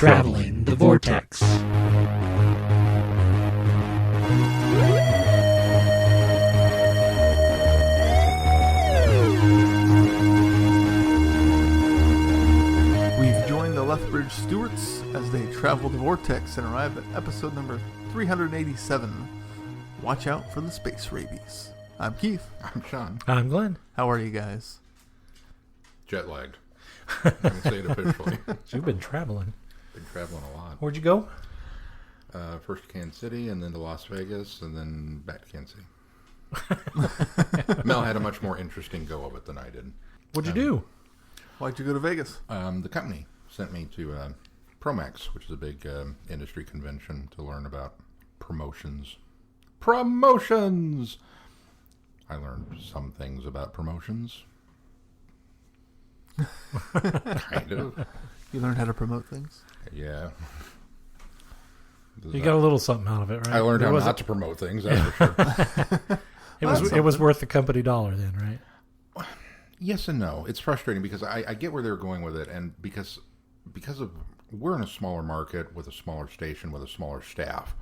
Traveling the Vortex. We've joined the Lethbridge-Stewarts as they travel the Vortex and arrive at episode number 387. Watch out for the space rabies. I'm Keith. I'm Sean. I'm Glenn. How are you guys? Jet lagged. I can say it officially. You've been traveling. Been traveling a lot. Where'd you go? First to Kansas City, and then to Las Vegas, and then back to Kansas City. Mel had a much more interesting go of it than I did. What'd you do? Why'd you go to Vegas? The company sent me to Promax, which is a big industry convention to learn about promotions. Promotions! I learned some things about promotions. Kind of. You learned how to promote things? Yeah. You got a little something out of it, right? I learned how not to promote things, that's for sure. It was worth the company dollar then, right? Yes and no. It's frustrating because I get where they're going with it, and because of we're in a smaller market with a smaller station with a smaller staff.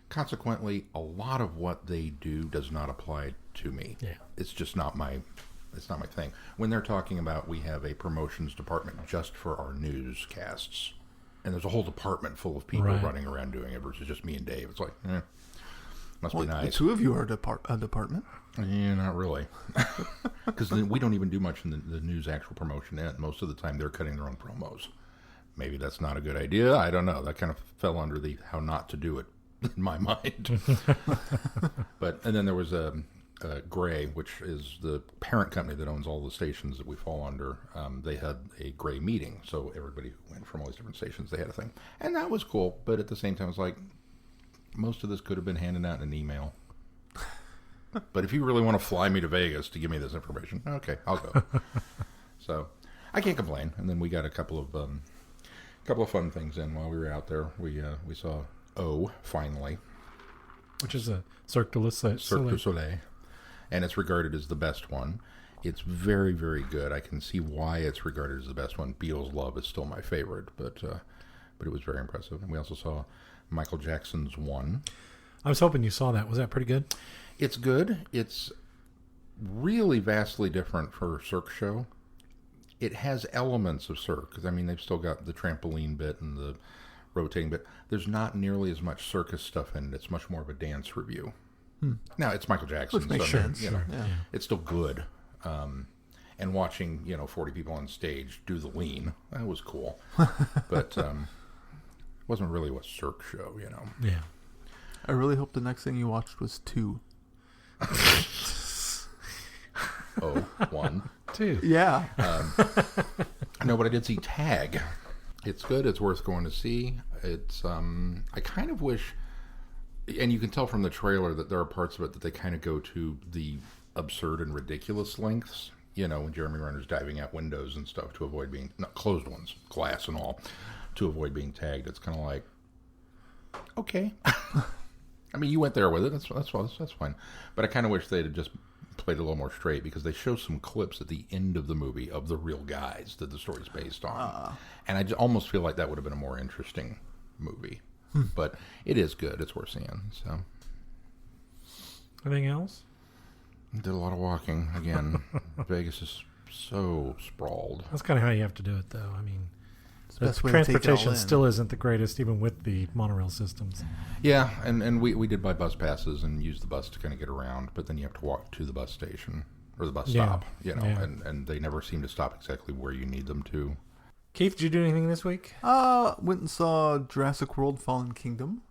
Consequently, a lot of what they do does not apply to me. Yeah. It's just not my thing. When they're talking about we have a promotions department just for our newscasts, and there's a whole department full of people running around doing it versus just me and Dave. It's like, must be nice. The two of you are a department. Yeah, not really. Because we don't even do much in the news actual promotion end. Most of the time they're cutting their own promos. Maybe that's not a good idea. I don't know. That kind of fell under the how not to do it in my mind. And then there was Gray, which is the parent company that owns all the stations that we fall under. They had a Gray meeting. So everybody who went from all these different stations, they had a thing. And that was cool. But at the same time, it's like, most of this could have been handed out in an email. But if you really want to fly me to Vegas to give me this information, okay, I'll go. So I can't complain. And then we got a couple of fun things in while we were out there. We saw O finally, Which is a Cirque du Soleil. Cirque du Soleil, and it's regarded as the best one. It's very, very good. I can see why it's regarded as the best one. Beale's Love is still my favorite, but it was very impressive. And we also saw Michael Jackson's One. I was hoping you saw that. Was that pretty good? It's good. It's really vastly different for a Cirque show. It has elements of Cirque, because, I mean, they've still got the trampoline bit and the rotating bit. There's not nearly as much circus stuff in it. It's much more of a dance review. Now, it's Michael Jackson. Which makes sense. It's still good. And watching, 40 people on stage do the lean, that was cool. But it wasn't really a Cirque show, Yeah. I really hope the next thing you watched was 2. Oh, 1. 2. Yeah. No, but I did see Tag. It's good. It's worth going to see. It's I kind of wish, and you can tell from the trailer that there are parts of it that they kind of go to the absurd and ridiculous lengths. When Jeremy Renner's diving out windows and stuff to avoid being, not closed ones, glass and all, to avoid being tagged. It's kind of like, okay. I mean, you went there with it. That's fine. But I kind of wish they'd have just played a little more straight, because they show some clips at the end of the movie of the real guys that the story's based on. And I almost feel like that would have been a more interesting movie. But it is good. It's worth seeing. So, Anything else? did a lot of walking. Again, Vegas is so sprawled. That's kind of how you have to do it, though. I mean, the best way to take it all transportation in. still isn't the greatest, even with the monorail systems. Yeah, and we did buy bus passes and use the bus to kind of get around, but then you have to walk to the bus station or the bus stop, and they never seem to stop exactly where you need them to. Keith, did you do anything this week? Went and saw Jurassic World Fallen Kingdom.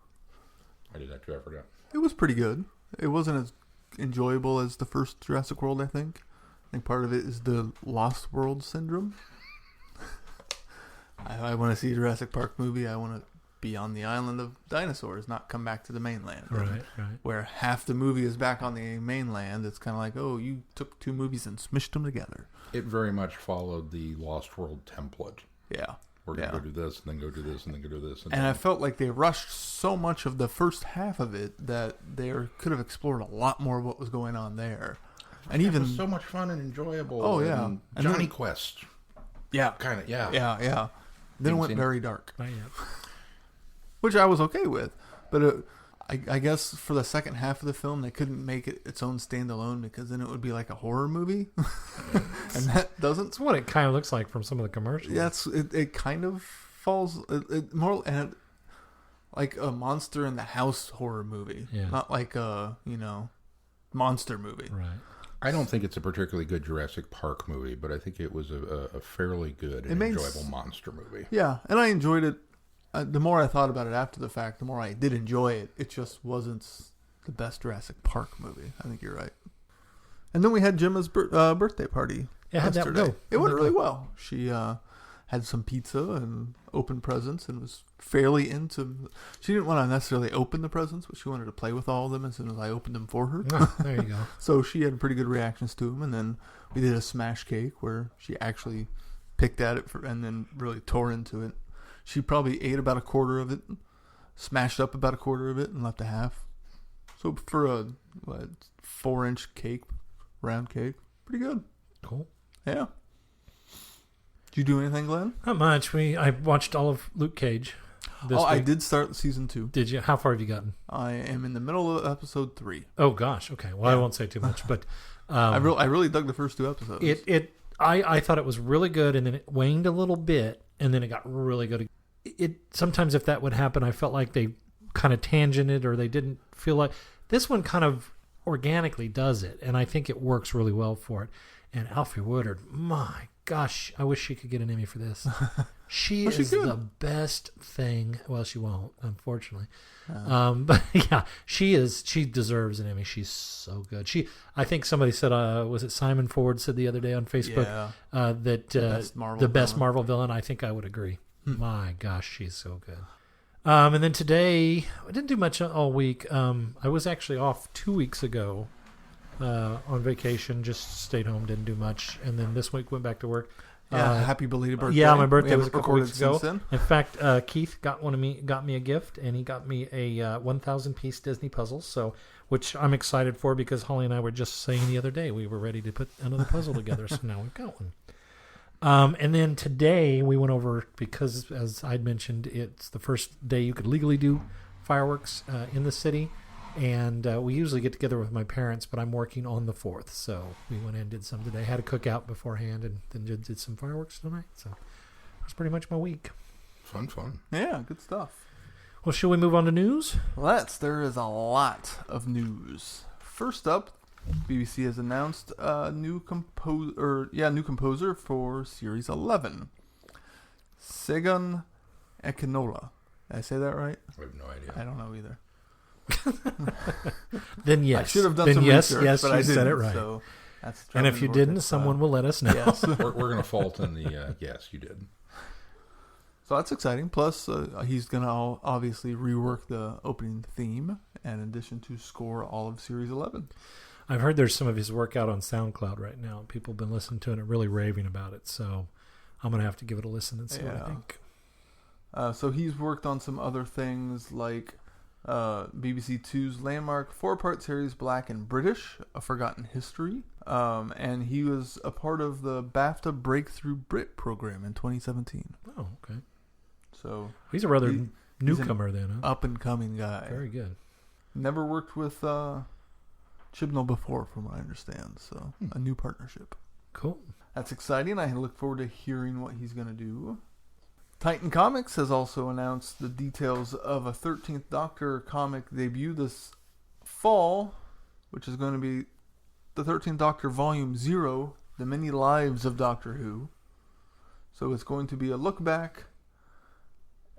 I did that too, I forgot. It was pretty good. It wasn't as enjoyable as the first Jurassic World, I think. I think part of it is the Lost World syndrome. I want to see a Jurassic Park movie. I want to be on the island of dinosaurs, not come back to the mainland. Right. Where half the movie is back on the mainland, it's kind of like, oh, you took 2 movies and smushed them together. It very much followed the Lost World template. Yeah. We're going to go do this, and then go do this, and then go do this. And I felt like they rushed so much of the first half of it that they could have explored a lot more of what was going on there. And even it was so much fun and enjoyable. Oh, yeah. And Johnny Quest. Yeah. Kind of, yeah. Yeah. Then it Haven't went seen very dark, Not yet. which I was okay with. But I guess for the second half of the film, they couldn't make it its own standalone because then it would be like a horror movie, and that doesn't. That's what it kind of looks like from some of the commercials. Yeah, it kind of falls it more and like a monster in the house horror movie, not like a monster movie. Right. I don't think it's a particularly good Jurassic Park movie, but I think it was a fairly good and enjoyable monster movie. Yeah, and I enjoyed it. The more I thought about it after the fact, the more I did enjoy it. It just wasn't the best Jurassic Park movie. I think you're right. And then we had Gemma's birthday party. Yeah, how'd that go? It went really well. She had some pizza and opened presents and was fairly into... She didn't want to necessarily open the presents, but she wanted to play with all of them as soon as I opened them for her. Oh, there you go. So she had pretty good reactions to them. And then we did a smash cake where she actually picked at it and then really tore into it. She probably ate about a quarter of it, smashed up about a quarter of it, and left a half. So for a 4-inch cake, round cake, pretty good. Cool. Yeah. Did you do anything, Glenn? Not much. I watched all of Luke Cage this week. I did start season 2. Did you? How far have you gotten? I am in the middle of episode 3. Oh gosh. Okay. Well, I won't say too much, but I really dug the first 2 episodes. I thought it was really good, and then it waned a little bit, and then it got really good. Sometimes if that would happen, I felt like they kind of tangented, or they didn't feel like. This one kind of organically does it, and I think it works really well for it. And Alfre Woodard, my gosh, I wish she could get an Emmy for this. She is the best thing. Well, she won't, unfortunately. But yeah, she is. She deserves an Emmy. She's so good. I think somebody said, was it Simon Ford said the other day on Facebook that the best Marvel villain. I think I would agree. My gosh, she's so good. And then today, I didn't do much all week. I was actually off 2 weeks ago on vacation. Just stayed home, didn't do much. And then this week went back to work. Happy belated birthday. Yeah, my birthday was a couple weeks ago. Then. In fact, Keith got me a gift, and he got me a 1,000-piece Disney puzzle. Which I'm excited for because Holly and I were just saying the other day we were ready to put another puzzle together. So now we've got one. And then today we went over, because as I'd mentioned, it's the first day you could legally do fireworks in the city. And we usually get together with my parents, but I'm working on the 4th. So we went in and did some today. Had a cookout beforehand and then did some fireworks tonight. So that's pretty much my week. Fun. Yeah, good stuff. Well, should we move on to news? There is a lot of news. First up, BBC has announced a new composer for Series 11. Segun Akinola. Did I say that right? I have no idea. I don't know either. Then yes. I should have done some research, yes, but you I didn't. said it right. So that's and if you didn't, someone will let us know. Yes. We're going to fault in the yes, you did. So that's exciting. Plus, he's going to obviously rework the opening theme, and in addition to score all of Series 11. I've heard there's some of his work out on SoundCloud right now. People have been listening to it and really raving about it. So I'm going to have to give it a listen and see what I think. So he's worked on some other things like BBC Two's landmark 4-part series Black and British, A Forgotten History. And he was a part of the BAFTA Breakthrough Brit program in 2017. Oh, okay. So he's a rather newcomer then, huh? Up-and-coming guy. Very good. Never worked with Chibnall before, from what I understand. So a new partnership. Cool. That's exciting. I look forward to hearing what he's going to do. Titan Comics has also announced the details of a 13th Doctor comic debut this fall, which is going to be the 13th Doctor Volume 0, The Many Lives of Doctor Who. So it's going to be a look back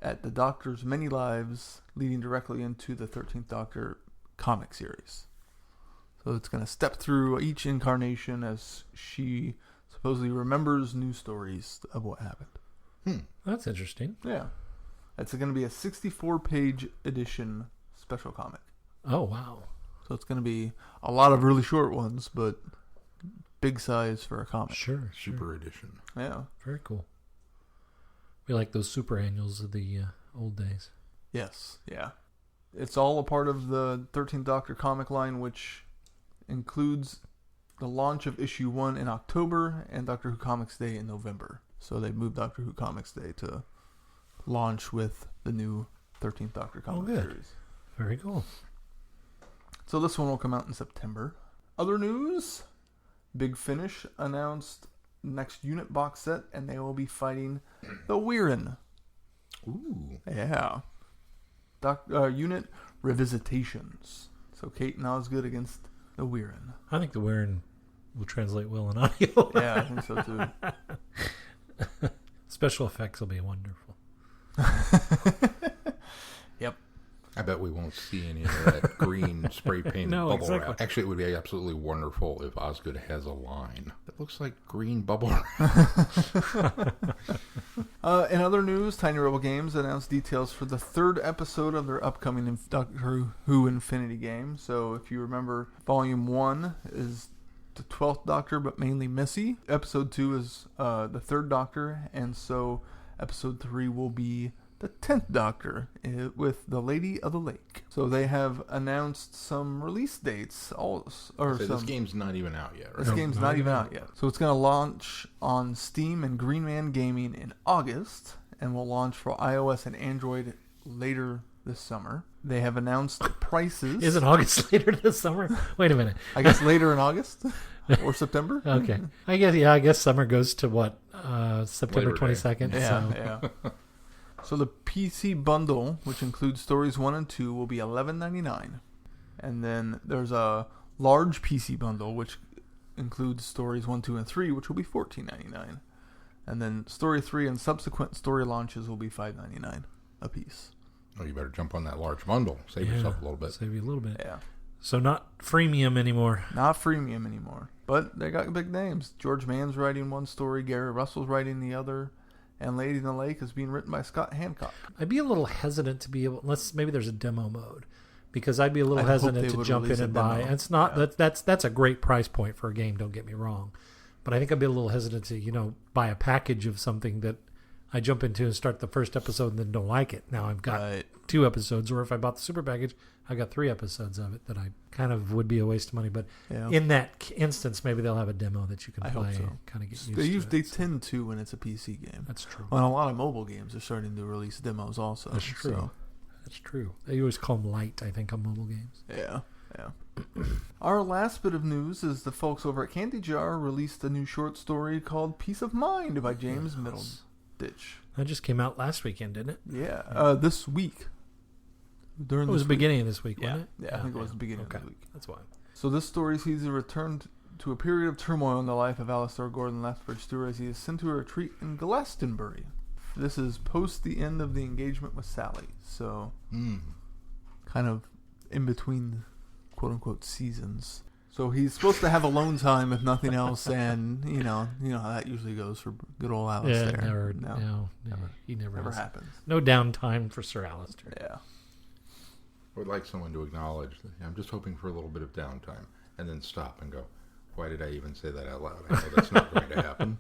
at the Doctor's many lives, leading directly into the 13th Doctor comic series. So it's going to step through each incarnation as she supposedly remembers new stories of what happened. That's interesting. Yeah. It's going to be a 64-page edition special comic. Oh, wow. So it's going to be a lot of really short ones, but big size for a comic. Sure. Super edition. Yeah. Very cool. We like those super annuals of the old days. Yes. Yeah. It's all a part of the 13th Doctor comic line, which includes the launch of issue 1 in October and Doctor Who Comics Day in November. So they moved Doctor Who Comics Day to launch with the new 13th Doctor comic good. series. Very cool. So this one will come out in September. Other news, Big Finish announced next unit box set, and they will be fighting the Weirin. Ooh. Yeah. Unit Revisitations. So Kate and Osgood against the Weirin. I think the wearing will translate well in audio. Yeah, I think so too. Special effects will be wonderful. Yep. I bet we won't see any of that green spray painted No, bubble exactly. wrap. Actually, it would be absolutely wonderful if Osgood has a line that looks like green bubble wrap. In other news, Tiny Rebel Games announced details for the 3rd episode of their upcoming Doctor Who Infinity game. So if you remember, Volume 1 is the 12th Doctor, but mainly Missy. Episode 2 is the 3rd Doctor, and so Episode 3 will be the 10th Doctor with the Lady of the Lake. So they have announced some release dates. This game's not even out yet, right? This game's not even out yet. So it's going to launch on Steam and Green Man Gaming in August, and will launch for iOS and Android later this summer. They have announced prices. Isn't August later this summer? Wait a minute. I guess later in August or September. Okay. I guess summer goes to what? September Labor Day. 22nd. Yeah, So. yeah. So the PC bundle, which includes stories 1 and 2, will be $11.99. And then there's a large PC bundle, which includes stories 1, 2, and 3, which will be $14.99. And then story 3 and subsequent story launches will be $5.99 a piece. Oh, you better jump on that large bundle. Save yourself a little bit. Save you a little bit. Yeah. So not freemium anymore. Not freemium anymore. But they got big names. George Mann's writing one story, Gary Russell's writing the other, and Lady in the Lake is being written by Scott Hancock. I'd be a little hesitant to be able, maybe there's a demo mode, because I'd be a little I'd hope hesitant they to would jump in release a and buy. demo. And it's not Yeah. that's a great price point for a game. Don't get me wrong, but I think I'd be a little hesitant to buy a package of something that I jump into and start the first episode and then don't like it. Now I've got Right. 2 episodes, or if I bought the super package, I got 3 episodes of it that I kind of would be a waste of money. But Yeah. in that instance, maybe they'll have a demo that you can I hope play so. and kind of get used They to. they tend to when it's a PC game. That's true. On a lot of mobile games, they're starting to release demos also. That's true. So, That's true. They always call them light, I think, on mobile games. yeah. Our last bit of news is the folks over at Candy Jar released a new short story called Peace of Mind by James Middleditch. That just came out last weekend, didn't it? Yeah, this week. It was the beginning of this week, wasn't it? Yeah, I think it was the beginning of Okay. the week. That's why. So this story sees a return to a period of turmoil in the life of Alistair Gordon Lethbridge-Stewart as he is sent to a retreat in Glastonbury. This is post the end of the engagement with Sally, so kind of in between quote-unquote seasons. So he's supposed to have alone time, if nothing else, and you know how that usually goes for good old Alistair. He never has. happens. No downtime for Sir Alistair. Yeah. I would like someone to acknowledge that I'm just hoping for a little bit of downtime, and then stop and go, why did I even say that out loud? I know that's not going to happen.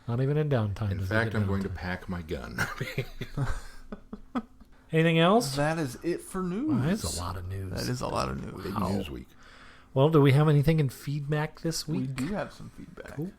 Not even in downtime. In does he fact, get I'm going to downtime. pack my gun. Anything else? That is it for news. Well, that's a lot of news. That is a lot of news. Big news week. Well, do we have anything in feedback this We week? do have some feedback. Cool.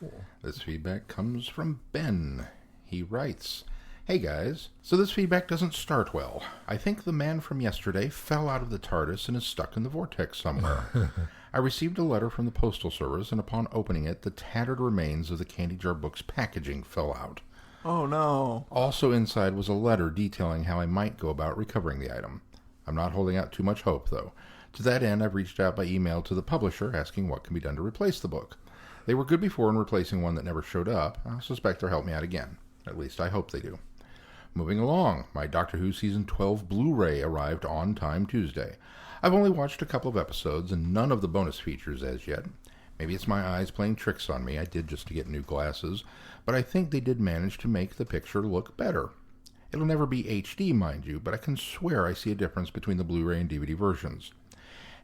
This feedback comes from Ben. He writes, "Hey guys, so this feedback doesn't start well. I think the man from yesterday fell out of the TARDIS and is stuck in the Vortex somewhere. I received a letter from the Postal Service, and upon opening it, the tattered remains of the Candy Jar Books packaging fell out. Oh no. Also inside was a letter detailing how I might go about recovering the item. I'm not holding out too much hope, though. To that end, I've reached out by email to the publisher asking what can be done to replace the book. They were good before in replacing one that never showed up. I suspect they'll help me out again. At least I hope they do. Moving along, my Doctor Who Season 12 Blu-ray arrived on time Tuesday. I've only watched a couple of episodes and none of the bonus features as yet. Maybe it's my eyes playing tricks on me. I did just to get new glasses, but I think they did manage to make the picture look better. It'll never be HD, mind you, but I can swear I see a difference between the Blu-ray and DVD versions.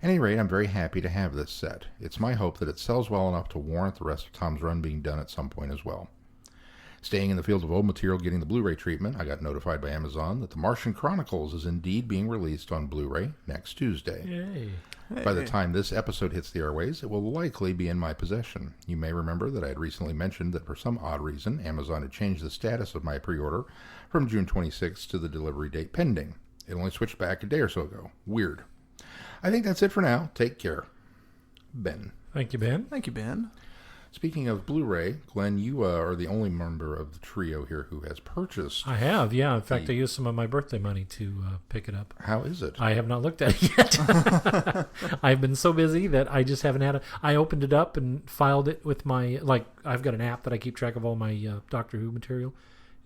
At any rate, I'm very happy to have this set. It's my hope that it sells well enough to warrant the rest of Tom's run being done at some point as well. Staying in the field of old material getting the Blu-ray treatment, I got notified by Amazon that The Martian Chronicles is indeed being released on Blu-ray next Tuesday. Yay. By the time this episode hits the airways, it will likely be in my possession. You may remember that I had recently mentioned that for some odd reason, Amazon had changed the status of my pre-order from June 26th to the delivery date pending. It only switched back a day or so ago. Weird. I think that's it for now. Take care. Ben. Thank you, Ben. Thank you, Ben. Speaking of Blu-ray, Glenn, you are the only member of the trio here who has purchased. I have, yeah. In fact, I used some of my birthday money to pick it up. How is it? I have not looked at it yet. I've been so busy that I just haven't had I opened it up and filed it with my, I've got an app that I keep track of all my Doctor Who material.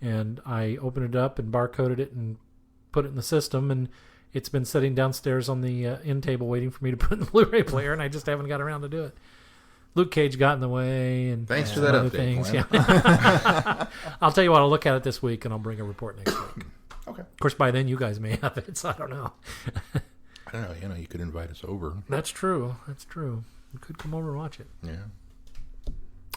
And I opened it up and barcoded it and put it in the system. And it's been sitting downstairs on the end table waiting for me to put it in the Blu-ray player. And I just haven't got around to do it. Luke Cage got in the way, and thanks for that other update, things. Yeah. I'll tell you what. I'll look at it this week, and I'll bring a report next week. Okay. Of course, by then you guys may have it, so I don't know. I don't know. You could invite us over. That's true. That's true. You could come over and watch it. Yeah.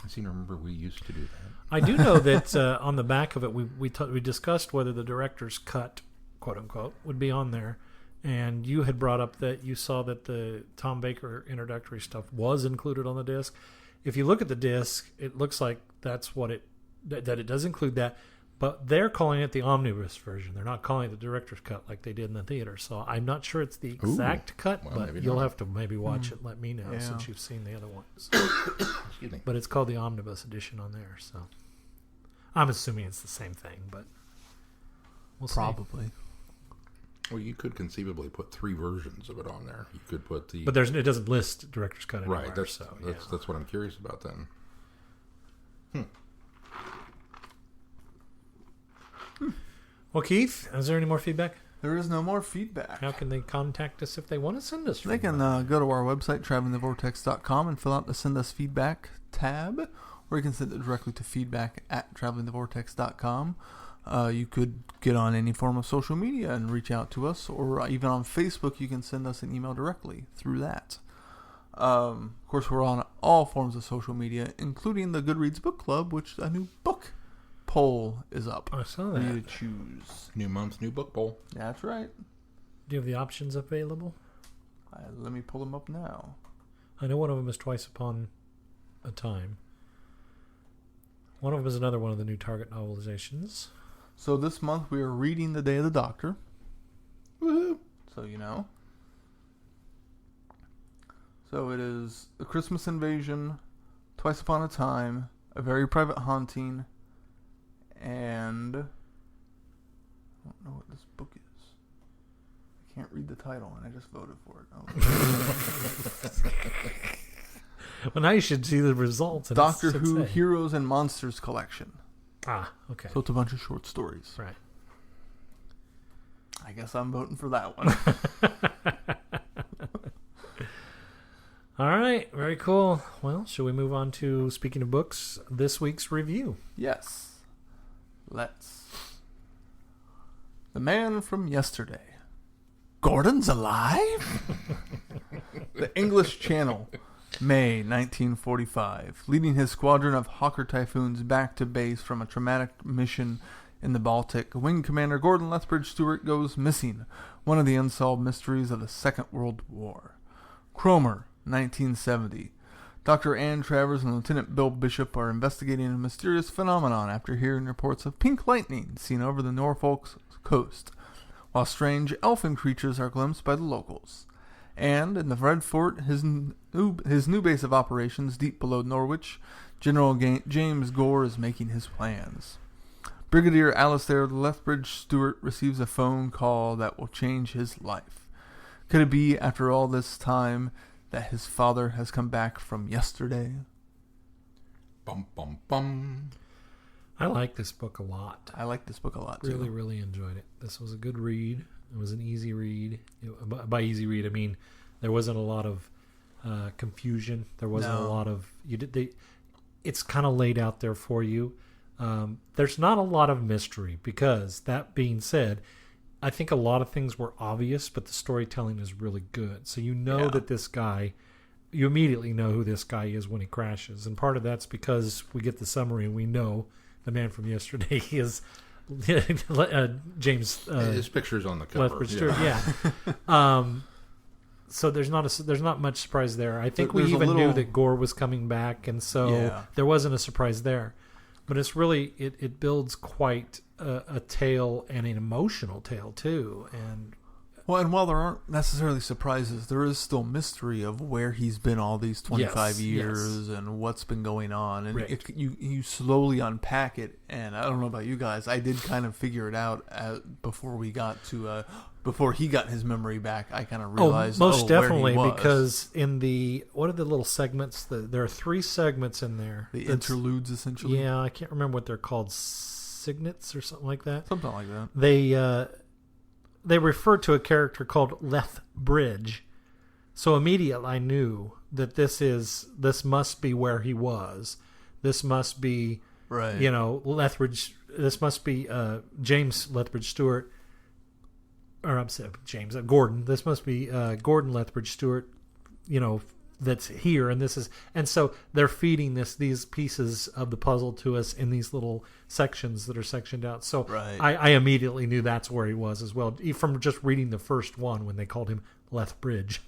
I seem to remember we used to do that. I do know that on the back of it, we discussed whether the director's cut, quote unquote, would be on there. And you had brought up that you saw that the Tom Baker introductory stuff was included on the disc. If you look at the disc, it looks like that's what that it does include that. But they're calling it the omnibus version. They're not calling it the director's cut like they did in the theater. So I'm not sure it's the exact cut, but you'll have to maybe watch it and let me know since you've seen the other ones. Excuse me. But it's called the omnibus edition on there. So I'm assuming it's the same thing, but we'll Probably. see. Well, you could conceivably put 3 versions of it on there. You could put the... But it doesn't list director's cut anywhere. Right, that's what I'm curious about then. Well, Keith, is there any more feedback? There is no more feedback. How can they contact us if they want to send us They feedback? can go to our website, travelingthevortex.com, and fill out the Send Us Feedback tab, or you can send it directly to feedback@travelingthevortex.com. You could get on any form of social media and reach out to us, or even on Facebook, you can send us an email directly through that. Of course, we're on all forms of social media, including the Goodreads Book Club, which a new book poll is up. I saw For you that. to choose. New month, new book bowl. That's right. Do you have the options available? Let me pull them up now. I know one of them is Twice Upon a Time. One of them is another one of the new Target novelizations. So this month we are reading The Day of the Doctor. Woohoo! So you know. So it is The Christmas Invasion, Twice Upon a Time, A Very Private Haunting, and I don't know what this book is. I can't read the title, and I just voted for it. Well, now you should see the results. And Doctor it should Who say. Heroes and Monsters Collection. Ah, okay. So it's a bunch of short stories. Right. I guess I'm voting for that one. All right. Very cool. Well, shall we move on to, speaking of books, this week's review? Yes. Let's. The Man from Yesterday. Gordon's alive? The English Channel, May 1945. Leading his squadron of Hawker Typhoons back to base from a traumatic mission in the Baltic, Wing Commander Gordon Lethbridge-Stewart goes missing, one of the unsolved mysteries of the Second World War. Cromer, 1970. Dr. Ann Travers and Lieutenant Bill Bishop are investigating a mysterious phenomenon after hearing reports of pink lightning seen over the Norfolk coast, while strange elfin creatures are glimpsed by the locals. And in the Red Fort, his new base of operations deep below Norwich, General James Gore is making his plans. Brigadier Alistair Lethbridge-Stewart receives a phone call that will change his life. Could it be, after all this time, that his father has come back from yesterday? Bum, bum, bum. I like this book a lot. I like this book a lot, too. Really, really enjoyed it. This was a good read. It was an easy read. By easy read, I mean there wasn't a lot of confusion. There wasn't a lot of it's kind of laid out there for you. There's not a lot of mystery because, that being said, I think a lot of things were obvious, but the storytelling is really good. So you know that this guy, you immediately know who this guy is when he crashes. And part of that's because we get the summary and we know the man from yesterday is James. His picture's on the cover. Lethbridge-Stewart, yeah. So there's not much surprise there. I think we even knew that Gore was coming back, and so there wasn't a surprise there. But it's really it builds quite a tale, and an emotional tale too. And while there aren't necessarily surprises, there is still mystery of where he's been all these 25 years and what's been going on. And you slowly unpack it. And I don't know about you guys, I did kind of figure it out before we got to before he got his memory back. I kind of realized most definitely, where he was. because in the what are the little segments? There are 3 segments in there. The interludes, essentially. Yeah, I can't remember what they're called. Signets or something like that. Something like that. They refer to a character called Lethbridge, so immediately I knew that this must be where he was. This must be Lethbridge. This must be James Lethbridge-Stewart, or I'm sorry, James Gordon. This must be Gordon Lethbridge-Stewart. That's here, and so they're feeding these pieces of the puzzle to us in these little sections that are sectioned out. So I immediately knew that's where he was as well, from just reading the first one when they called him Lethbridge.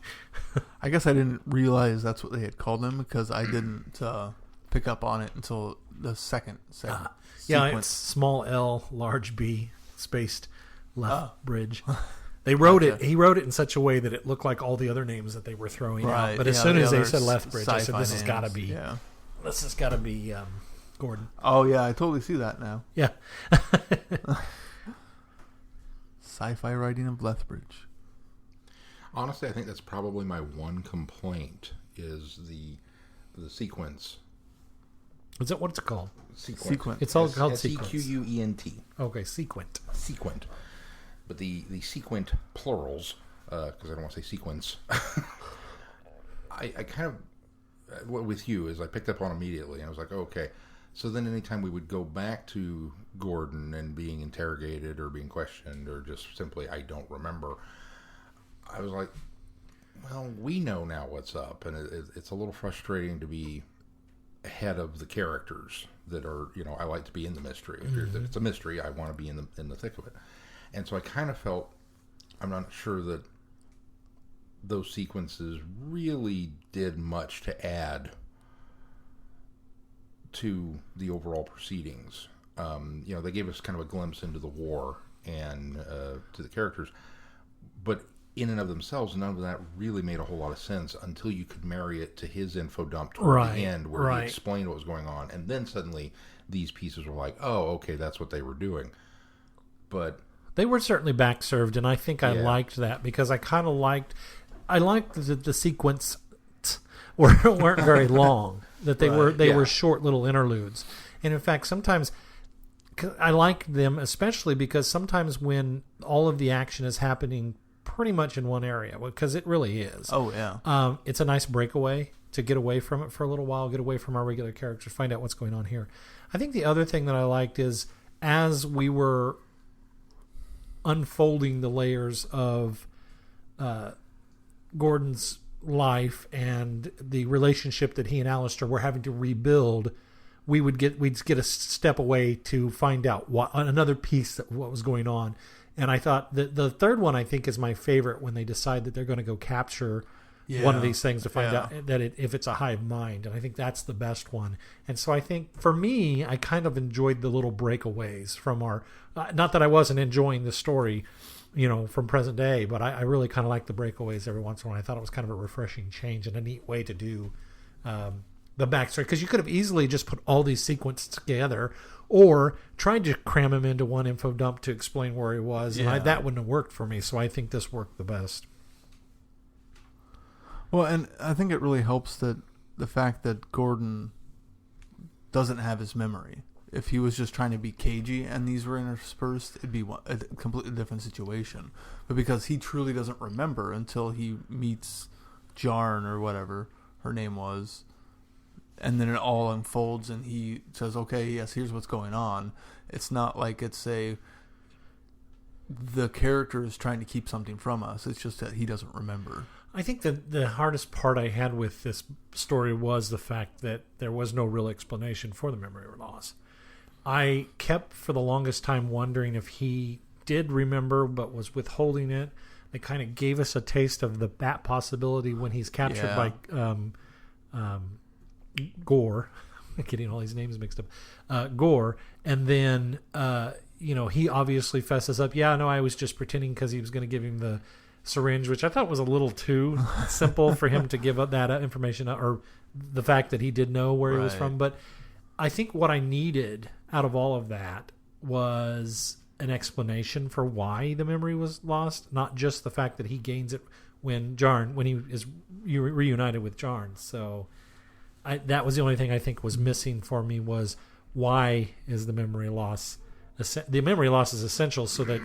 I guess I didn't realize that's what they had called him, because I didn't pick up on it until the second segment. Yeah, it's small L, large B, spaced Lethbridge. They wrote it. He wrote it in such a way that it looked like all the other names that they were throwing out. But as soon as they said Lethbridge, I said, "This has got to be. Yeah. This has got to be Gordon." Oh yeah, I totally see that now. Yeah. Sci-fi writing of Lethbridge. Honestly, I think that's probably my one complaint is the sequence. Is that what it's called? Sequent. It's all called sequence. Sequent. Okay, sequent. Sequent. But the sequent plurals, because I don't want to say sequence, I kind of, with you, is I picked up on immediately. And I was like, okay. So then anytime we would go back to Gordon and being interrogated or being questioned or just simply, I don't remember, I was like, well, we know now what's up. And it's a little frustrating to be ahead of the characters that are, I like to be in the mystery. If it's a mystery, I want to be in the thick of it. And so I kind of felt, I'm not sure that those sequences really did much to add to the overall proceedings. They gave us kind of a glimpse into the war and to the characters, but in and of themselves, none of that really made a whole lot of sense until you could marry it to his info dump toward the end, where he explained what was going on, and then suddenly these pieces were like, oh, okay, that's what they were doing. But they were certainly back served, and I think I liked that, because I kind of liked the sequence weren't very long, that they were short little interludes. And in fact, sometimes I like them, especially because sometimes when all of the action is happening pretty much in one area, because it really is. Oh yeah. It's a nice breakaway to get away from it for a little while, get away from our regular characters, find out what's going on here. I think the other thing that I liked is, as we were unfolding the layers of Gordon's life and the relationship that he and Alistair were having to rebuild, we'd get a step away to find out another piece of what was going on. And I thought that the third one, I think, is my favorite, when they decide that they're going to go capture one of these things to find out that if it's a hive mind. And I think that's the best one. And so I think, for me, I kind of enjoyed the little breakaways from our, not that I wasn't enjoying the story, from present day, but I really kind of like the breakaways every once in a while. I thought it was kind of a refreshing change and a neat way to do the backstory, because you could have easily just put all these sequences together, or tried to cram him into one info dump to explain where he was, and that wouldn't have worked for me. So I think this worked the best. Well, and I think it really helps that the fact that Gordon doesn't have his memory. If he was just trying to be cagey and these were interspersed, it'd be a completely different situation. But because he truly doesn't remember until he meets Jarn, or whatever her name was, and then it all unfolds and he says, okay, yes, here's what's going on. It's not like the character is trying to keep something from us. It's just that he doesn't remember. I think that the hardest part I had with this story was the fact that there was no real explanation for the memory loss. I kept for the longest time wondering if he did remember but was withholding it. They kind of gave us a taste of that possibility when he's captured by Gore. I'm getting all these names mixed up. Gore. And then, he obviously fesses up. Yeah, no, I was just pretending because he was going to give him the syringe, which I thought was a little too simple for him to give up that information, or the fact that he did know where he was from. But I think what I needed out of all of that was an explanation for why the memory was lost, not just the fact that he gains it when he is reunited with Jarn. So that was the only thing I think was missing for me, was why is the memory loss? The memory loss is essential so that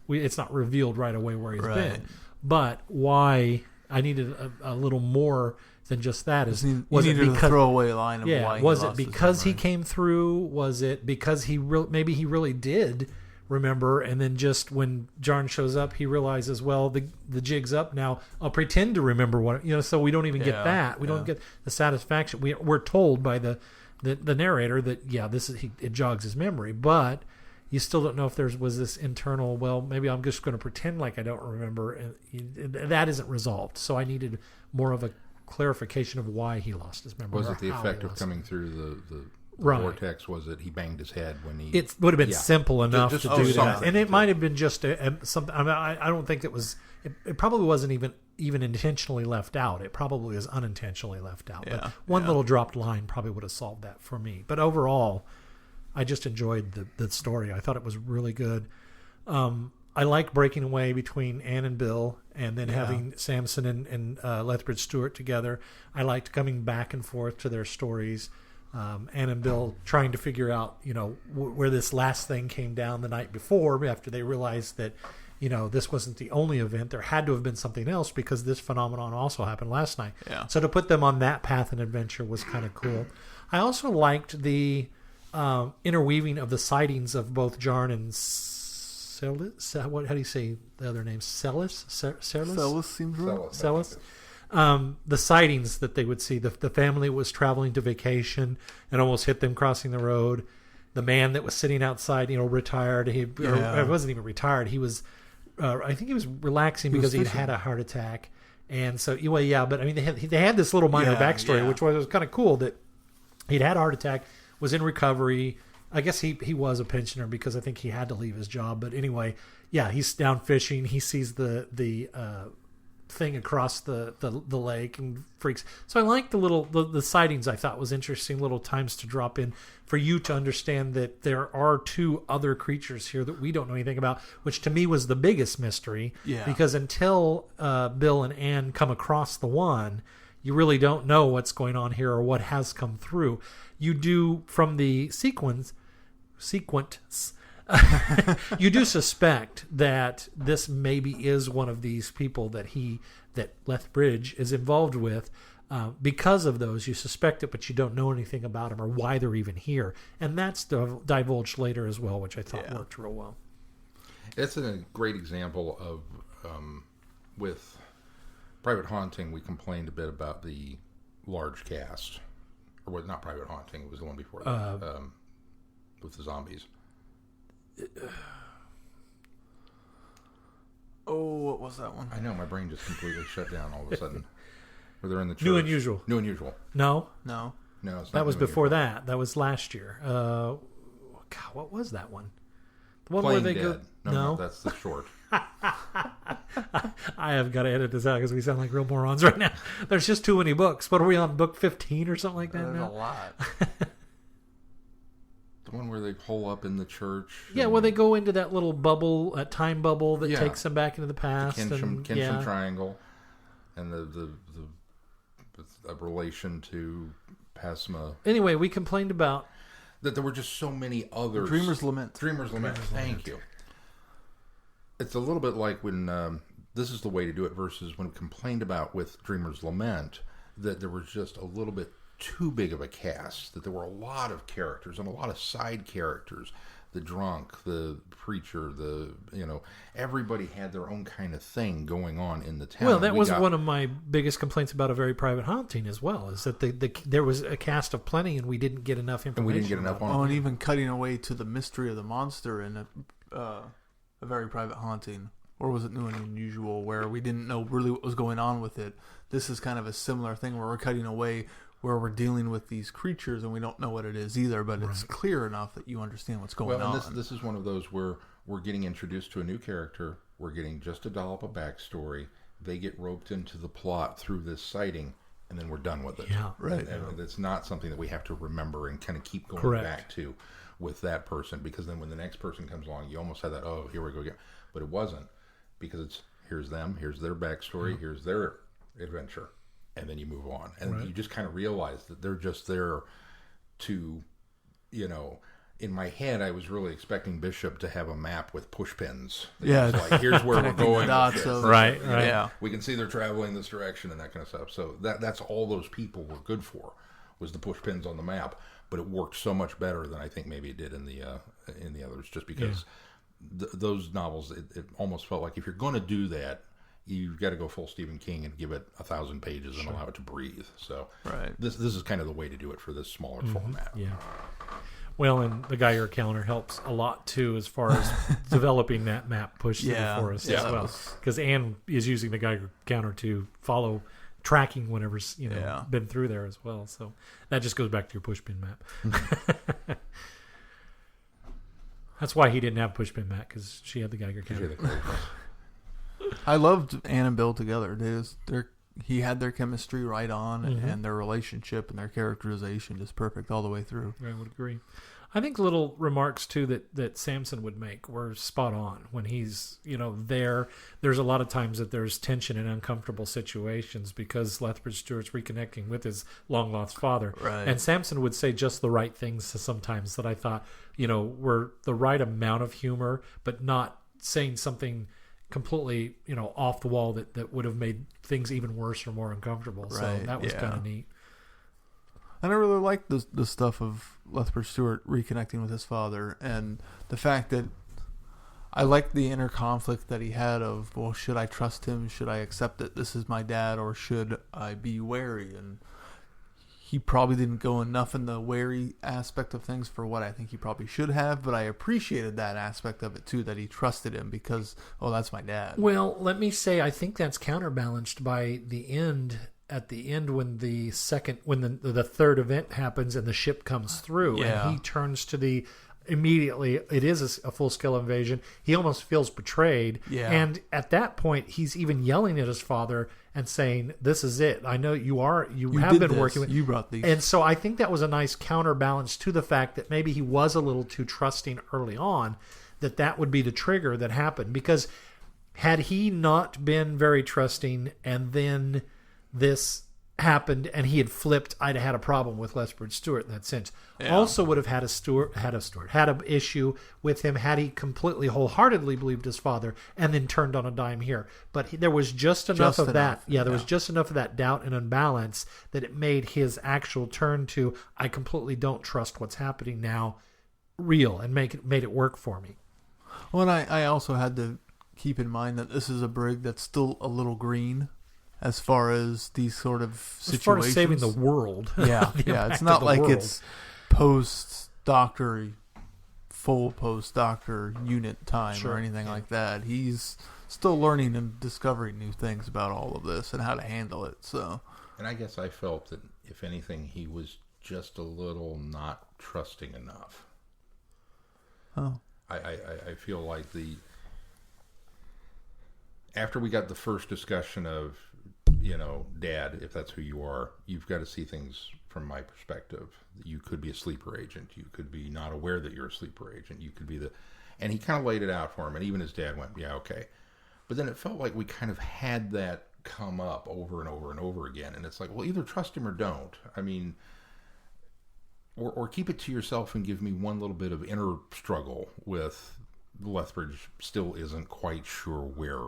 it's not revealed right away where he's been. But why I needed a little more than just that. Was it because a throwaway line of why? Was it because he came through? Was it because maybe he really did remember, and then just when Jarn shows up, he realizes, well, the jig's up now. I'll pretend to remember what so we don't even get that. We don't get the satisfaction. We're told by the narrator that it jogs his memory, but you still don't know if there was this internal, well, maybe I'm just going to pretend like I don't remember, and that isn't resolved. So I needed more of a clarification of why he lost his memory. Was it the effect of coming through the vortex? Was it he banged his head when he? It would have been simple enough to do that, and it might have been just something. I mean, I don't think it was. It probably wasn't even intentionally left out. It probably was unintentionally left out. But one little dropped line probably would have solved that for me. But overall, I just enjoyed the story. I thought it was really good. I like breaking away between Anne and Bill, and then having Samson and Lethbridge-Stewart together. I liked coming back and forth to their stories. Anne and Bill trying to figure out, where this last thing came down the night before, after they realized that, this wasn't the only event. There had to have been something else because this phenomenon also happened last night. Yeah. So to put them on that path and adventure was kind of cool. I also liked the interweaving of the sightings of both Jarn and Celis. How do you say the other name? Celis? Celis seems right. Celis. The sightings that they would see. The family was traveling to vacation and almost hit them crossing the road. The man that was sitting outside, retired. He wasn't even retired. He was, I think he was relaxing because he'd had a heart attack. And so, but I mean, they had this little minor backstory, which was kind of cool, that he'd had a heart attack, was in recovery. I guess he was a pensioner because I think he had to leave his job. But anyway, he's down fishing. He sees the thing across the lake and freaks. So I like the sightings. I thought was interesting little times to drop in for you to understand that there are two other creatures here that we don't know anything about, which to me was the biggest mystery. Yeah. Because until Bill and Anne come across the one, you really don't know what's going on here or what has come through. You do from the sequence. You do suspect that this maybe is one of these people that Lethbridge is involved with. Because of those, you suspect it, but you don't know anything about them or why they're even here. And that's divulged later as well, which I thought worked real well. It's a great example of, with Private Haunting, we complained a bit about the large cast. Or not Private Haunting, it was the one before that, with the zombies. What was that one? I know, my brain just completely shut down all of a sudden. Where they're in the church. New Unusual. No. That was before that. That was last year. God, what was that one? The one Playing where they Dead. go. No, that's the short. I have got to edit this out because we sound like real morons right now. There's just too many books. What are we on, book 15 or something like that? There's now? a lot. The one where they hole up in the church. Yeah, where they go into that little bubble, a time bubble that takes them back into the past. The Kinsham Triangle. And the relation to Pasma. Anyway, we complained about that there were just so many others. Dreamer's Lament. Thank you. It's a little bit like when this is the way to do it versus when we complained about with Dreamer's Lament that there was just a little bit too big of a cast, that there were a lot of characters and a lot of side characters the drunk, the preacher, everybody had their own kind of thing going on in the town. Well, that was one of my biggest complaints about A Very Private Haunting as well, is that there was a cast of plenty and we didn't get enough information. And we didn't get enough on it. And even cutting away to the mystery of the monster in A Very Private Haunting. Or was it New and Unusual, where we didn't know really what was going on with it? This is kind of a similar thing where we're cutting away, where we're dealing with these creatures and we don't know what it is either, but it's clear enough that you understand what's going on. This is one of those where we're getting introduced to a new character, we're getting just a dollop of backstory, they get roped into the plot through this sighting, and then we're done with it. Yeah, right. And it's not something that we have to remember and kind of keep going back to with that person, because then when the next person comes along, you almost have that, oh, here we go again. But it wasn't. Because it's, here's them, here's their backstory, here's their adventure, and then you move on. And you just kind of realize that they're just there to, in my head, I was really expecting Bishop to have a map with push pins. Yeah. Like, here's where we're going. Right. Yeah. We can see they're traveling this direction and that kind of stuff. So that's all those people were good for, was the push pins on the map. But it worked so much better than I think maybe it did in the others, just because... Yeah. Those novels, it almost felt like if you're going to do that, you've got to go full Stephen King and give it 1,000 pages and allow it to breathe. So this is kind of the way to do it for this smaller format. Yeah. Well, and the Geiger counter helps a lot too, as far as developing that map push through the forest as well. Because Anne is using the Geiger counter to follow tracking whenever's been through there as well. So that just goes back to your pushpin map. That's why he didn't have pushpin Matt, because she had the Geiger counter. I loved Anne and Bill together. He had their chemistry right on, and their relationship and their characterization just perfect all the way through. I would agree. I think little remarks too that Samson would make were spot on when he's there. There's a lot of times that there's tension and uncomfortable situations because Lethbridge-Stewart's reconnecting with his long lost father, and Samson would say just the right things sometimes that I thought were the right amount of humor, but not saying something completely off the wall that would have made things even worse or more uncomfortable. So that was kind of neat. And I really liked the stuff of Lethbridge-Stewart reconnecting with his father, and the fact that I liked the inner conflict that he had of, well, should I trust him? Should I accept that this is my dad, or should I be wary? And he probably didn't go enough in the wary aspect of things for what I think he probably should have, but I appreciated that aspect of it too, that he trusted him because, oh, that's my dad. Well, let me say, I think that's counterbalanced by the end. At the end, when the third event happens and the ship comes through, and he turns to immediately, it is a full-scale invasion. He almost feels betrayed. Yeah. And at that point, he's even yelling at his father and saying, "This is it. I know you have been working with. You brought these." And so I think that was a nice counterbalance to the fact that maybe he was a little too trusting early on, that would be the trigger that happened. Because had he not been very trusting and then this happened and he had flipped, I'd have had a problem with Lethbridge-Stewart in that sense. Yeah. Also would have had an issue with him had he completely wholeheartedly believed his father and then turned on a dime here. But there was just enough of that. Yeah, there was just enough of that doubt and unbalance that it made his actual turn to, I completely don't trust what's happening now, real, and made it work for me. Well, and I also had to keep in mind that this is a brig that's still a little green as far as these sort of situations. As far as saving the world. Yeah, it's not like it's full post-doctor unit time or anything like that. He's still learning and discovering new things about all of this and how to handle it. So, and I guess I felt that, if anything, he was just a little not trusting enough. Oh. I feel like after we got the first discussion of, Dad, if that's who you are, you've got to see things from my perspective. You could be a sleeper agent. You could be not aware that you're a sleeper agent. You could be and he kind of laid it out for him, and even his dad went, yeah, okay. But then it felt like we kind of had that come up over and over and over again, and it's like, well, either trust him or don't. I mean, or keep it to yourself and give me one little bit of inner struggle with Lethbridge still isn't quite sure where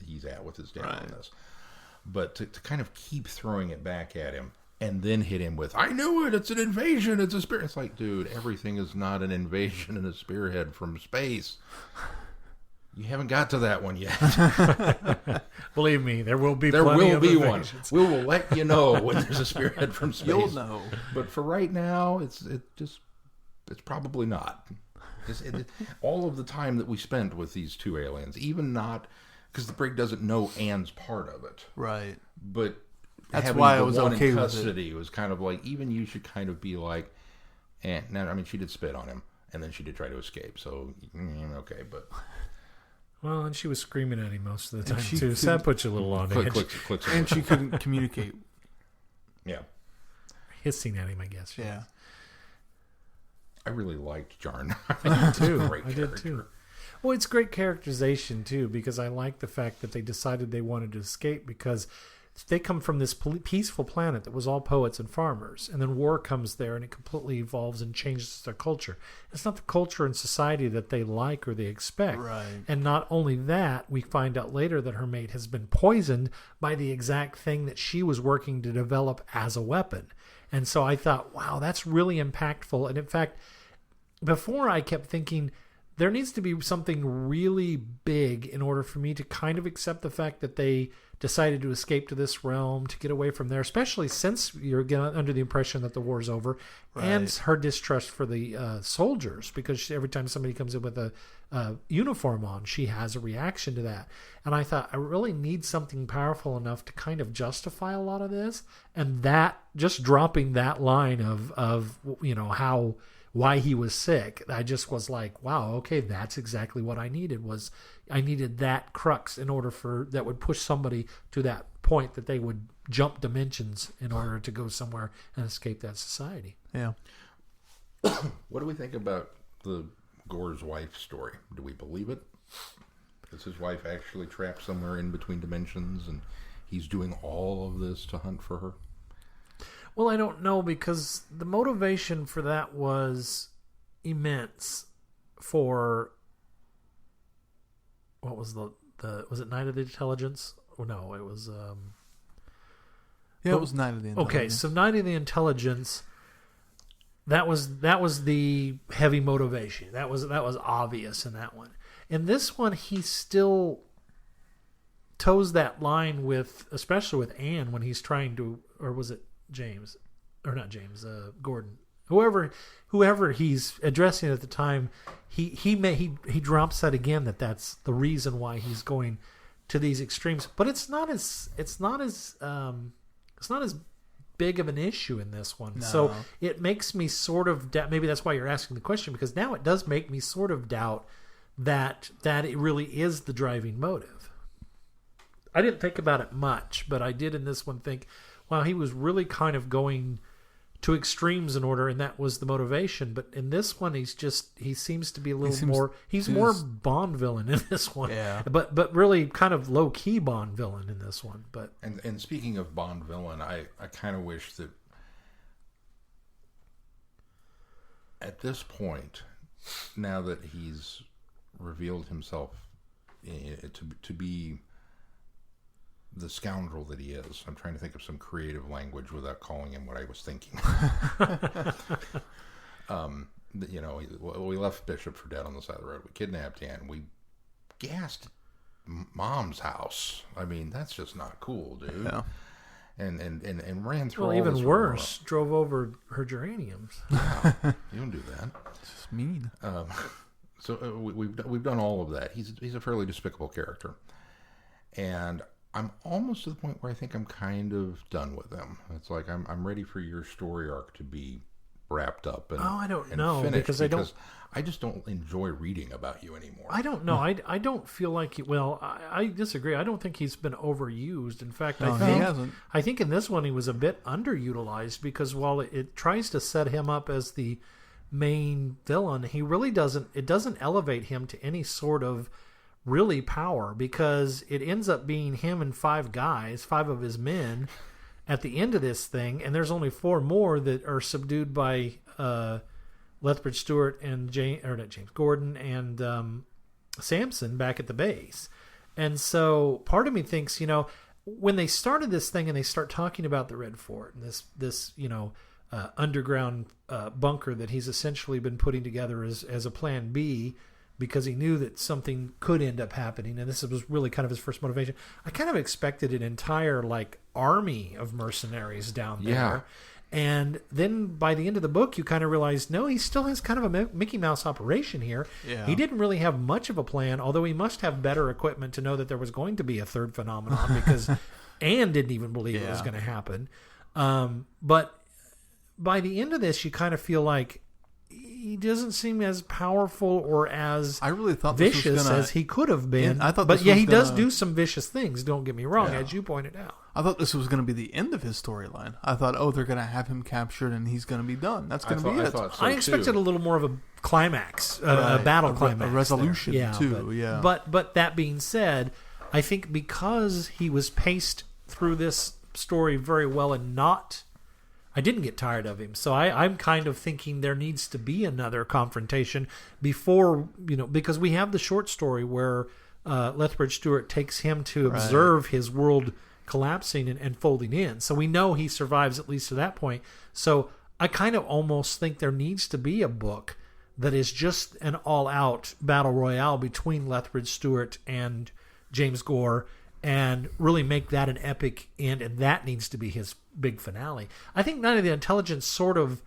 he's at with his dad on this. But to kind of keep throwing it back at him and then hit him with, I knew it, it's an invasion, it's a spear. It's like, dude, everything is not an invasion and a spearhead from space. You haven't got to that one yet. Believe me, there will be there plenty will of be invasions. one. We will let you know when there's a spearhead from space. You'll know. But for right now, it's probably not. All of the time that we spent with these two aliens, even not because the brig doesn't know Anne's part of it, Right. but That's having why I the was one okay in with custody was kind of like, even you should kind of be like, now, I mean, she did spit on him, and then she did try to escape, so okay, but Well, and she was screaming at him most of the And time she too. So that puts you a little on edge. clicks, And she couldn't communicate. yeah. Hissing at him, I guess. Yeah. I really liked Jarn. I did too. Great I did character. too. Well, it's great characterization too, because I like the fact that they decided they wanted to escape because they come from this peaceful planet that was all poets and farmers, and then war comes there and it completely evolves and changes their culture. It's not the culture and society that they like or they expect. Right. And not only that, we find out later that her mate has been poisoned by the exact thing that she was working to develop as a weapon. And so I thought, wow, that's really impactful. And in fact, before I kept thinking, there needs to be something really big in order for me to kind of accept the fact that they decided to escape to this realm, to get away from there, especially since you're under the impression that the war's over, and her distrust for the soldiers, because every time somebody comes in with a uniform on, she has a reaction to that. And I thought, I really need something powerful enough to kind of justify a lot of this, and that, just dropping that line of why he was sick, I just was like, wow, okay, that's exactly what I needed. I needed that crux in order that would push somebody to that point that they would jump dimensions in order to go somewhere and escape that society. Yeah. What do we think about the Gore's wife story? Do we believe it? Is his wife actually trapped somewhere in between dimensions and he's doing all of this to hunt for her? Well, I don't know, because the motivation for that was immense for, what was was it Night of the Intelligence? Or no, it was... Yeah, it was Night of the Intelligence. Okay, so Night of the Intelligence, that was the heavy motivation. That was obvious in that one. In this one, he still toes that line with, especially with Anne, when he's trying to, or was it James, or not James, Gordon, whoever he's addressing at the time, he drops that again, that's the reason why he's going to these extremes. But it's not as big of an issue in this one. No. So it makes me sort of maybe that's why you're asking the question, because now it does make me sort of doubt that it really is the driving motive. I didn't think about it much, but I did in this one think, wow, he was really kind of going to extremes in order, and that was the motivation. But in this one, he seems to be a little more. He's more Bond villain in this one. Yeah. But really kind of low key Bond villain in this one. But and speaking of Bond villain, I kind of wish that at this point, now that he's revealed himself to be the scoundrel that he is. I'm trying to think of some creative language without calling him what I was thinking. We left Bishop for dead on the side of the road. We kidnapped Anne. We gassed Mom's house. I mean, that's just not cool, dude. Yeah. And ran through. Well, all even this worse, drove over her geraniums. Yeah, you don't do that. It's just mean. So we've done all of that. He's a fairly despicable character, and I'm almost to the point where I think I'm kind of done with him. It's like I'm ready for your story arc to be wrapped up and I don't and know, finished, because I just don't enjoy reading about you anymore. I don't know. I don't feel like I disagree. I don't think he's been overused. In fact, No, he hasn't. I think in this one he was a bit underutilized, because while it tries to set him up as the main villain, he really doesn't. It doesn't elevate him to any sort of really power, because it ends up being him and five of his men at the end of this thing, and there's only 4 more that are subdued by Lethbridge-Stewart and Gordon and Samson back at the base. And so part of me thinks, when they started this thing and they start talking about the Red Fort and this underground bunker that he's essentially been putting together as a plan B, because he knew that something could end up happening, and this was really kind of his first motivation. I kind of expected an entire army of mercenaries down there. Yeah. And then by the end of the book, you kind of realize, no, he still has kind of a Mickey Mouse operation here. Yeah. He didn't really have much of a plan, although he must have better equipment to know that there was going to be a third phenomenon, because Anne didn't even believe it was going to happen. But by the end of this, you kind of feel like he doesn't seem as powerful or as I really thought vicious this was gonna, as he could have been. I thought but this yeah, was he does gonna- do some vicious things, don't get me wrong, Yeah. as you pointed out. I thought this was going to be the end of his storyline. I thought, they're going to have him captured and he's going to be done. That's going to be it. I thought so I expected too. a little more of a climax, a Right. battle A climax, resolution there. too. But that being said, I think because he was paced through this story very well and I didn't get tired of him. So I'm kind of thinking there needs to be another confrontation before, because we have the short story where Lethbridge-Stewart takes him to observe his world collapsing and folding in. So we know he survives at least to that point. So I kind of almost think there needs to be a book that is just an all-out battle royale between Lethbridge-Stewart and James Gore, and really make that an epic end, and that needs to be his big finale. I think Night of the Intelligence sort of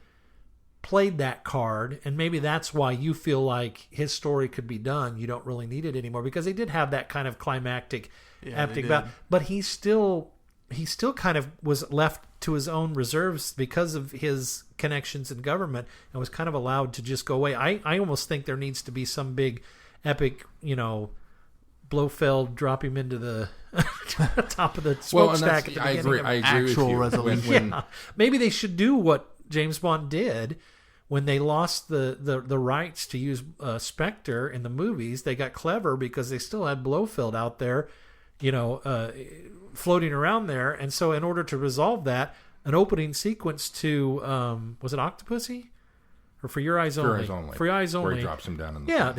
played that card, and maybe that's why you feel like his story could be done. You don't really need it anymore, because they did have that kind of climactic epic battle, but he still kind of was left to his own reserves because of his connections in government, and was kind of allowed to just go away. I almost think there needs to be some big epic, Blofeld drop him into the top of the smokestack at the beginning. I agree with actual you. resolution. Yeah, maybe they should do what James Bond did when they lost the rights to use Spectre in the movies. They got clever because they still had Blofeld out there, floating around there, and so in order to resolve that, an opening sequence to was it Octopussy? Or For Your Eyes Only? For Your Eyes Only. Where he drops him down in the Yeah,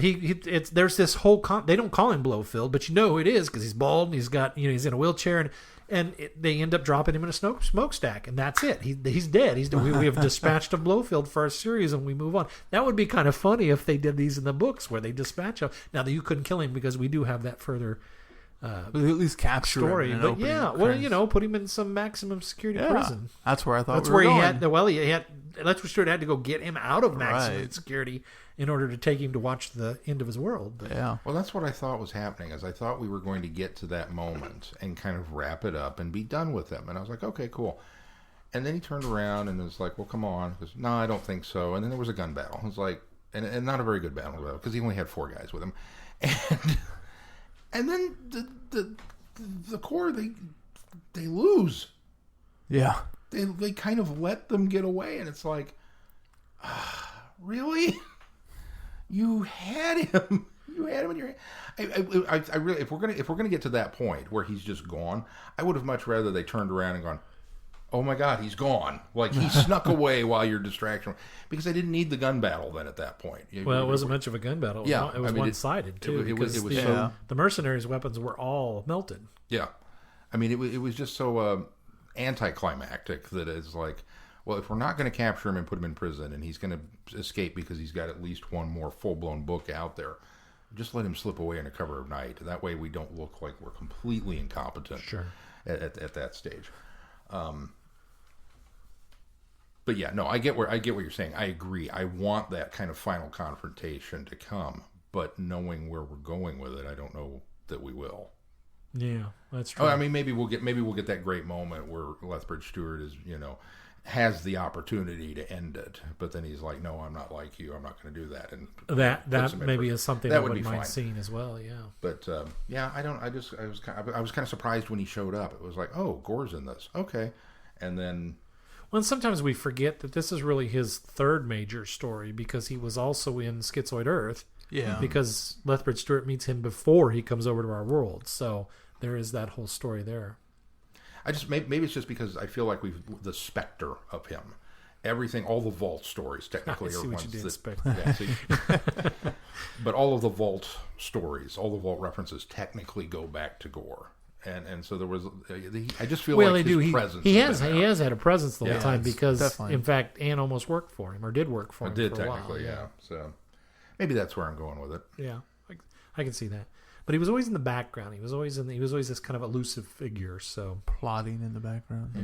there's this whole they don't call him Blofeld, but you know who it is because he's bald and he's got he's in a wheelchair, and they end up dropping him in a smokestack, and that's it. He's dead. We have dispatched of Blofeld for our series, and we move on. That would be kind of funny if they did these in the books where they dispatch him. Now that you couldn't kill him because we do have that further But at least capture story, him in an but opening yeah, occurrence. well, put him in some maximum security prison. That's where I thought That's we were where going. he had. Lethbridge-Stewart had to go get him out of maximum Right. security in order to take him to watch the end of his world. But, Yeah. Well, that's what I thought was happening. Is I thought we were going to get to that moment and kind of wrap it up and be done with him. And I was like, okay, cool. And then he turned around and was like, well, come on. He goes, no, I don't think so. And then there was a gun battle. I was like, and not a very good battle because he only had 4 guys with him. And then the Corps, they lose. Yeah. They kind of let them get away, and it's like, really? You had him. You had him in your hand. I really, if we're gonna get to that point where he's just gone, I would have much rather they turned around and gone, oh my God, he's gone. Like he snuck away while you're distracting. Because I didn't need the gun battle then at that point. well, it wasn't much of a gun battle. Yeah, It was one-sided, too. it was because so- the mercenaries' weapons were all melted. Yeah, I mean, it was just so anticlimactic that it's like, well, if we're not going to capture him and put him in prison, and he's going to escape because he's got at least one more full-blown book out there, just let him slip away in a cover of night. That way, we don't look like we're completely incompetent. Sure. At that stage. But yeah, no, I get what you're saying. I agree. I want that kind of final confrontation to come, but knowing where we're going with it, I don't know that we will. Yeah, that's true. Oh, I mean, maybe we'll get that great moment where Lethbridge-Stewart is, has the opportunity to end it, but then he's like, "No, I'm not like you. I'm not going to do that." And that maybe is something I wouldn't mind fine. seeing as well. Yeah. But yeah, I was kind of surprised when he showed up. It was like, "Oh, Gore's in this, okay," and then. Well, and sometimes we forget that this is really his third major story because he was also in Schizoid Earth. Yeah. Because Lethbridge-Stewart meets him before he comes over to our world. So there is that whole story there. I just maybe it's just because I feel like the specter of him, everything, all the Vault stories technically I see are what you ones did, that, yeah, see, but all of the Vault stories, all the Vault references technically go back to Gore, And so there was. I just feel well, like they do. his presence. He has had a presence the whole Yeah, time because, definitely. in fact, Anne almost worked for him or did work for him. It did for a technically, while. yeah. So maybe that's where I'm going with it. Yeah, I can see that. But he was always in the background. He was always this kind of elusive figure. So Plotting in the background. yeah.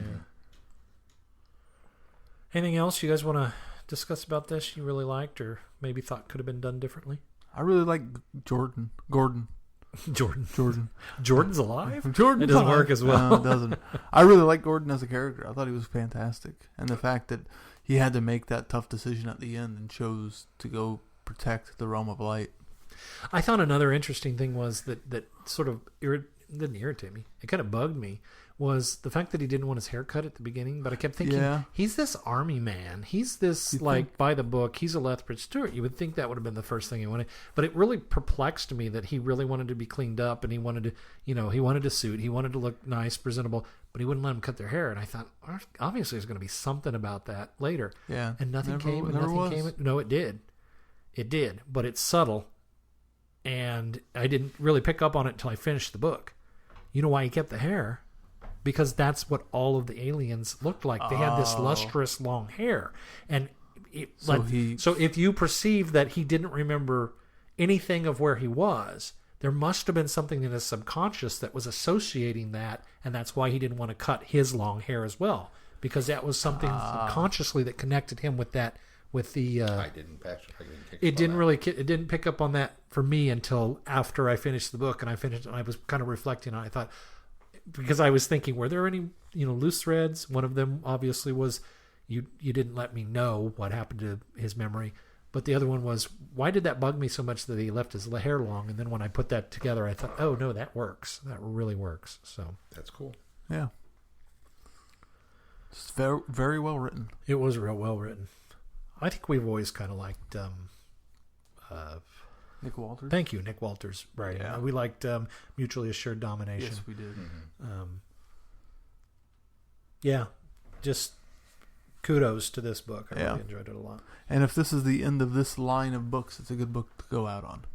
Anything else you guys want to discuss about this? You really liked, or maybe thought could have been done differently? I really like Gordon. Jordan's alive. Jordan. It doesn't work as well. No, it doesn't. I really like Gordon as a character. I thought he was fantastic, and the fact that he had to make that tough decision at the end and chose to go protect the realm of light. I thought another interesting thing was that sort of didn't irritate me. It kind of bugged me. Was the fact that he didn't want his hair cut at the beginning, but I kept thinking, he's this army man. He's this, by the book, he's a Lethbridge-Stewart. You would think that would have been the first thing he wanted. But it really perplexed me that he really wanted to be cleaned up and he wanted to, he wanted a suit. He wanted to look nice, presentable, but he wouldn't let him cut their hair. And I thought, obviously there's going to be something about that later. Yeah. And nothing came. Was. No, it did. It did, but it's subtle. And I didn't really pick up on it until I finished the book. You know why he kept the hair? Because that's what all of the aliens looked like. They had this lustrous long hair. And so if you perceive that he didn't remember anything of where he was, there must have been something in his subconscious that was associating that, and that's why he didn't want to cut his long hair as well. Because that was something consciously that connected him with that. With the I didn't catch it. It didn't pick up on that for me until after I finished the book, and I was kind of reflecting on it. I thought, because I was thinking, were there any loose threads? One of them obviously was you didn't let me know what happened to his memory, but the other one was, why did that bug me so much that he left his hair long? And then when I put that together, I thought, oh no, that works. That really works. So that's cool. Yeah, it's very, very well written. It was real well written. I think we've always kind of liked Nick Walters. Thank you, Nick Walters' writing. Yeah. We liked Mutually Assured Domination. Yes, we did. Yeah, just kudos to this book. I Yeah. really enjoyed it a lot. And if this is the end of this line of books, it's a good book to go out on.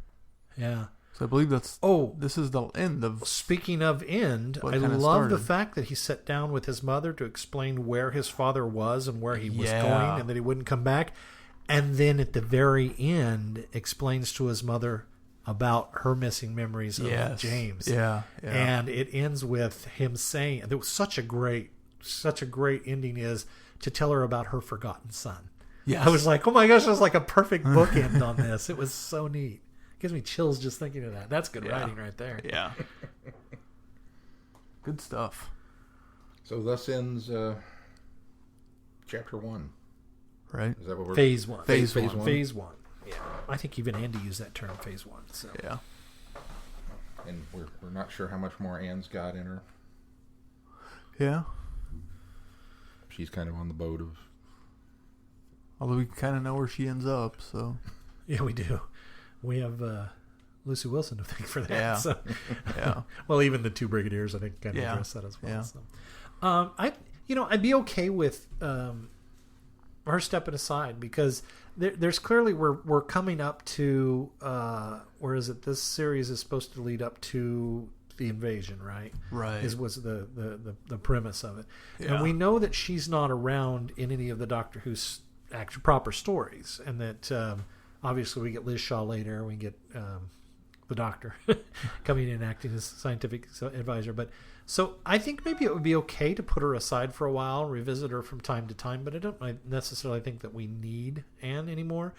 Yeah. So I believe this is the end of... Speaking of end, I love the fact that he sat down with his mother to explain where his father was and where he was going and that he wouldn't come back. And then at the very end, explains to his mother about her missing memories of James. Yeah. And it ends with him saying, there was such a great ending is to tell her about her forgotten son. Yes. I was like, oh my gosh, it was like a perfect bookend on this. It was so neat. Gives me chills just thinking of that. That's good writing right there. Yeah. Good stuff. So thus ends chapter 1. Right. Is that what we're... Phase 1. Phase one. Phase 1. Yeah. I think even Andy used that term, phase 1. So. Yeah. And we're not sure how much more Anne's got in her. Yeah. She's kind of on the boat of... Although we kind of know where she ends up, so... Yeah, we do. We have Lucy Wilson to thank for that. Yeah. So. Yeah. Well, even the two brigadiers, I think, kind of address that as well. Yeah. So. I'd be okay with her stepping aside because there's clearly we're coming up to where is it? This series is supposed to lead up to the invasion, right? Right. Was the premise of it, yeah. And we know that she's not around in any of the Doctor Who's actual proper stories, and that. Obviously, we get Liz Shaw later. We get the Doctor coming in and acting as scientific advisor. But so I think maybe it would be okay to put her aside for a while, revisit her from time to time. But I don't necessarily think that we need Anne anymore.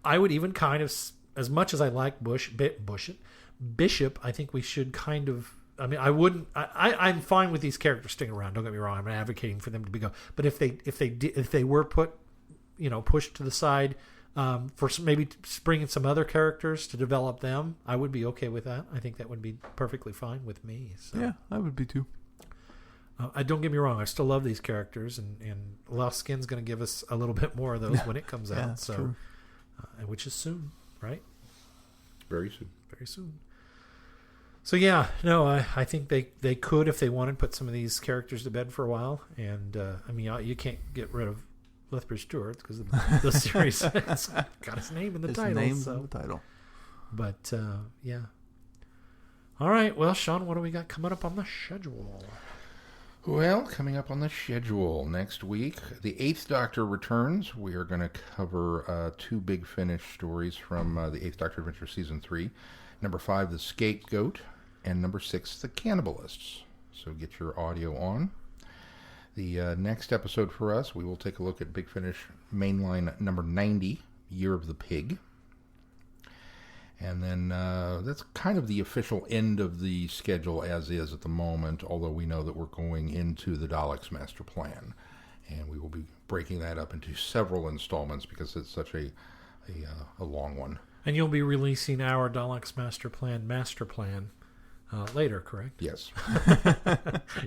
I would even kind of, as much as I like Bishop, I think we should kind of. I mean, I wouldn't. I'm fine with these characters sticking around. Don't get me wrong. I'm advocating for them to go. But if they were put, pushed to the side. For maybe bringing some other characters to develop them, I would be okay with that. I think that would be perfectly fine with me. So. Yeah, I would be too. Don't get me wrong. I still love these characters, and Lost Skin's going to give us a little bit more of those when it comes out. That's true. Which is soon, right? Very soon. Very soon. So yeah, no, I think they could, if they wanted, put some of these characters to bed for a while. And you can't get rid of Lethbridge-Stewart because the series has got his name in the title. In the title. But yeah, All right. Well, Sean, what do we got coming up on the schedule? Well, coming up on the schedule next week, the 8th Doctor returns. We are going to cover 2 Big Finish stories from the 8th Doctor Adventure Season 3. Number 5, The Scapegoat, and number 6, The Cannibalists. So get your audio on. The next episode for us, we will take a look at Big Finish Mainline number 90, Year of the Pig. And then that's kind of the official end of the schedule as is at the moment, although we know that we're going into the Daleks Master Plan. And we will be breaking that up into several installments because it's such a long one. And you'll be releasing our Daleks Master Plan later, correct? Yes.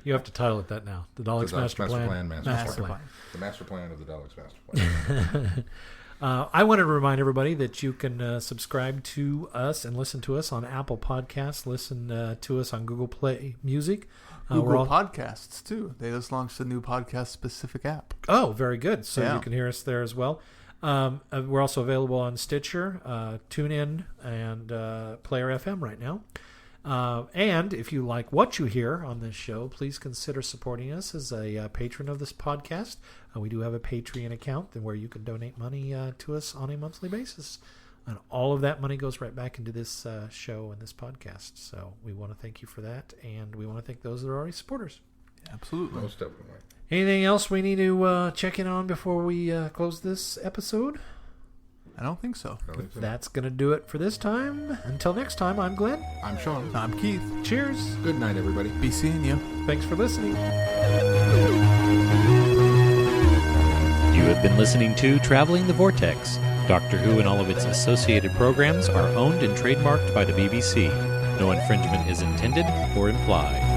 You have to title it that now. The Daleks Master Plan. Master Plan. The Master Plan of the Daleks Master Plan. I wanted to remind everybody that you can subscribe to us and listen to us on Apple Podcasts, listen to us on Google Play Music. Google Podcasts, too. They just launched a new podcast-specific app. Oh, very good. So you can hear us there as well. We're also available on Stitcher, TuneIn, and Player FM right now. And if you like what you hear on this show, please consider supporting us as a patron of this podcast. We do have a Patreon account where you can donate money to us on a monthly basis. And all of that money goes right back into this show and this podcast. So we want to thank you for that. And we want to thank those that are already supporters. Absolutely. Most definitely. Anything else we need to check in on before we close this episode? I don't think so. That's going to do it for this time. Until next time, I'm Glenn. I'm Sean. I'm Keith. Cheers. Good night, everybody. Be seeing you. Thanks for listening. You have been listening to Traveling the Vortex. Doctor Who and all of its associated programs are owned and trademarked by the BBC. No infringement is intended or implied.